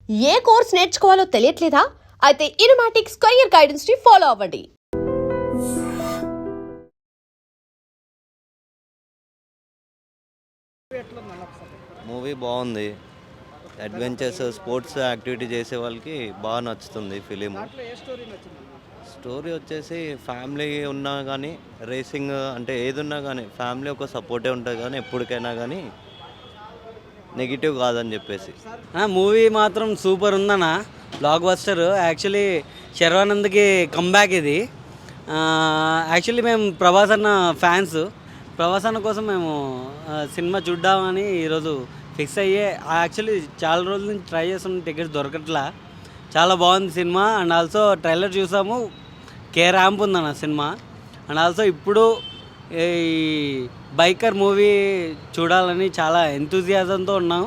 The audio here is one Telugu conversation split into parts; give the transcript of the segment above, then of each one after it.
ఏ కోర్స్ నేర్చుకోవాలో తెలియట్లేదా? అయితే ఇనుమాటిక్స్ కెరీర్ గైడెన్స్ ని ఫాలో అవ్వండి. మూవీ బాగుంది. అడ్వెంచర్స్, స్పోర్ట్స్ యాక్టివిటీ చేసే వాళ్ళకి బాగా నచ్చుతుంది ఫిలిం. స్టోరీ వచ్చేసి ఫ్యామిలీ ఉన్నా కానీ, రేసింగ్ అంటే ఏది ఉన్నా కానీ ఫ్యామిలీ ఒక సపోర్టే ఉంటుంది, కానీ ఎప్పటికైనా కానీ నెగిటివ్ కాదని చెప్పేసి. మూవీ మాత్రం సూపర్ ఉందన్న, బ్లాక్ బస్టర్. యాక్చువల్లీ శర్వానంద్కి కంబ్యాక్ ఇది. యాక్చువల్లీ మేము ప్రభాస్ అన్న ఫ్యాన్స్. ప్రభాస్ అన్న కోసం మేము సినిమా చూద్దామని ఈరోజు ఫిక్స్ అయ్యే, యాక్చువల్లీ చాలా రోజుల నుంచి ట్రై చేస్తున్న టికెట్స్ దొరకట్లా. చాలా బాగుంది సినిమా. అండ్ ఆల్సో ట్రైలర్ చూసాము, కే ర్యాంప్ ఉందన్న సినిమా. అండ్ ఆల్సో ఇప్పుడు ఈ బైకర్ మూవీ చూడాలని చాలా ఎంతూజియాజంతో ఉన్నాం.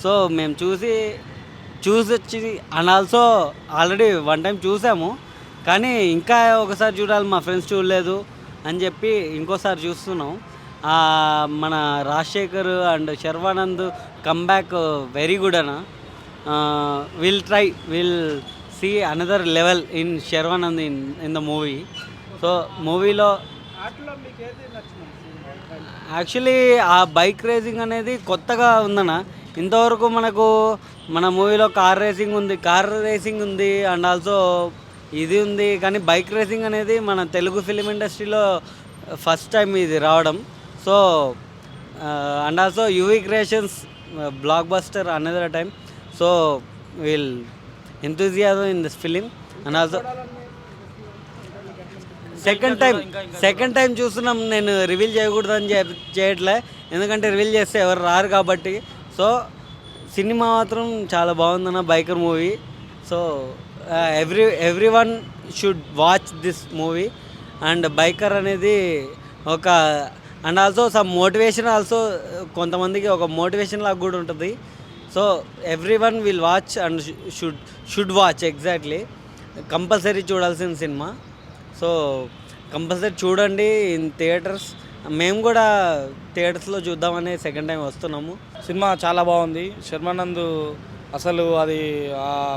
సో మేము చూసి వచ్చి and also already one time చూసాము, కానీ ఇంకా ఒకసారి చూడాలి, మా ఫ్రెండ్స్ చూడలేదు అని చెప్పి ఇంకోసారి చూస్తున్నాం. మన Rajasekhar and Sharwanand comeback very good అన్న. Will see another level in Sharwanand in the movie. So మూవీలో యాక్చువల్లీ ఆ బైక్ రేసింగ్ అనేది కొత్తగా ఉందన్న. ఇంతవరకు మన మూవీలో కార్ రేసింగ్ ఉంది అండ్ ఆల్సో ఇది ఉంది, కానీ బైక్ రేసింగ్ అనేది మన తెలుగు ఫిలిం ఇండస్ట్రీలో ఫస్ట్ టైం ఇది రావడం. So and also UV Creations blockbuster another time. So will enthusiasm in this film. And also second time చూస్తున్నాం. నేను రివీల్ చేయకూడదని చేయట్లే, ఎందుకంటే రివీల్ చేస్తే ఎవరు రారు కాబట్టి. సో సినిమా మాత్రం చాలా బాగుందన్న, biker movie. So every one should watch this movie. And biker అనేది ఒక and also some motivation also, కొంతమందికి ఒక మోటివేషన్ లాగా కూడా ఉంటుంది. So every one will watch and should watch exactly. Compulsory చూడాల్సిన సినిమా. సో కంపల్సరీ చూడండి ఇన్ థియేటర్స్. మేము కూడా థియేటర్స్లో చూద్దామని సెకండ్ టైం వస్తున్నాము. సినిమా చాలా బాగుంది. శర్వానంద్ అసలు అది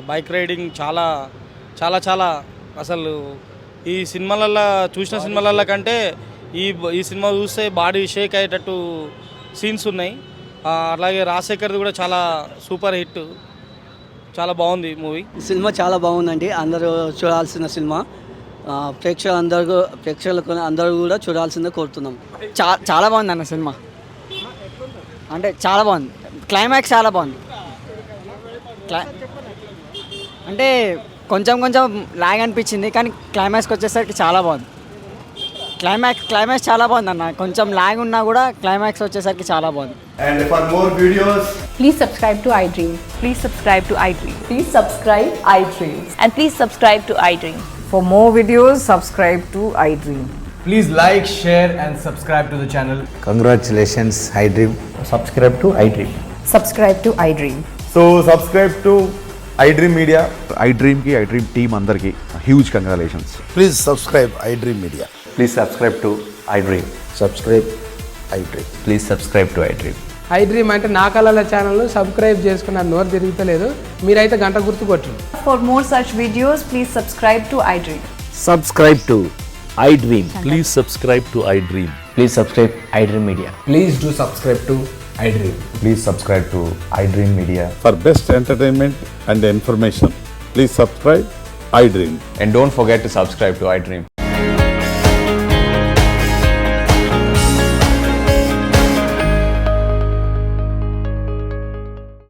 బైక్ రైడింగ్ చాలా చాలా చాలా అసలు ఈ సినిమాలల్లో చూసిన సినిమాలల్లో కంటే ఈ సినిమా చూస్తే బాడీ షేక్ అయ్యేటట్టు సీన్స్ ఉన్నాయి. అలాగే రాజశేఖర్ది కూడా చాలా సూపర్ హిట్, చాలా బాగుంది మూవీ. సినిమా చాలా బాగుందండి, అందరూ చూడాల్సిన సినిమా. ప్రేక్షకులకు అందరూ కూడా చూడాల్సిందే కోరుతున్నాం. చాలా బాగుంది అన్న సినిమా. అంటే చాలా బాగుంది, క్లైమాక్స్ చాలా బాగుంది. అంటే కొంచెం లాగ్ అనిపించింది, కానీ క్లైమాక్స్కి వచ్చేసరికి చాలా బాగుంది. క్లైమాక్స్ చాలా బాగుంది అన్న, కొంచెం లాగ్ ఉన్నా కూడా క్లైమాక్స్ వచ్చేసరికి చాలా బాగుంది. And for more videos, please subscribe to iDream. Please subscribe to iDream. Please subscribe iDream. And please subscribe to iDream. For more videos, subscribe to iDream. please like, share and subscribe to the channel. Congratulations, iDream. Subscribe to iDream. Subscribe to iDream. So subscribe to iDream Media. iDream team andarki huge congratulations. Please subscribe iDream Media. Please subscribe to iDream. Subscribe iDream. Please subscribe to iDream. iDream అంటే నా కళల ఛానల్ను సబ్స్క్రైబ్ చేసుకున్న నోరు తిరుగుతలేదు, మీరైతే గంట గుర్తు కొట్టండి. For more such videos, please subscribe to iDream. Subscribe to iDream. Please subscribe to iDream. Please subscribe iDream Media. Please do subscribe to iDream. Please subscribe to iDream Media. For best entertainment and information, please subscribe iDream. And don't forget to subscribe to iDream.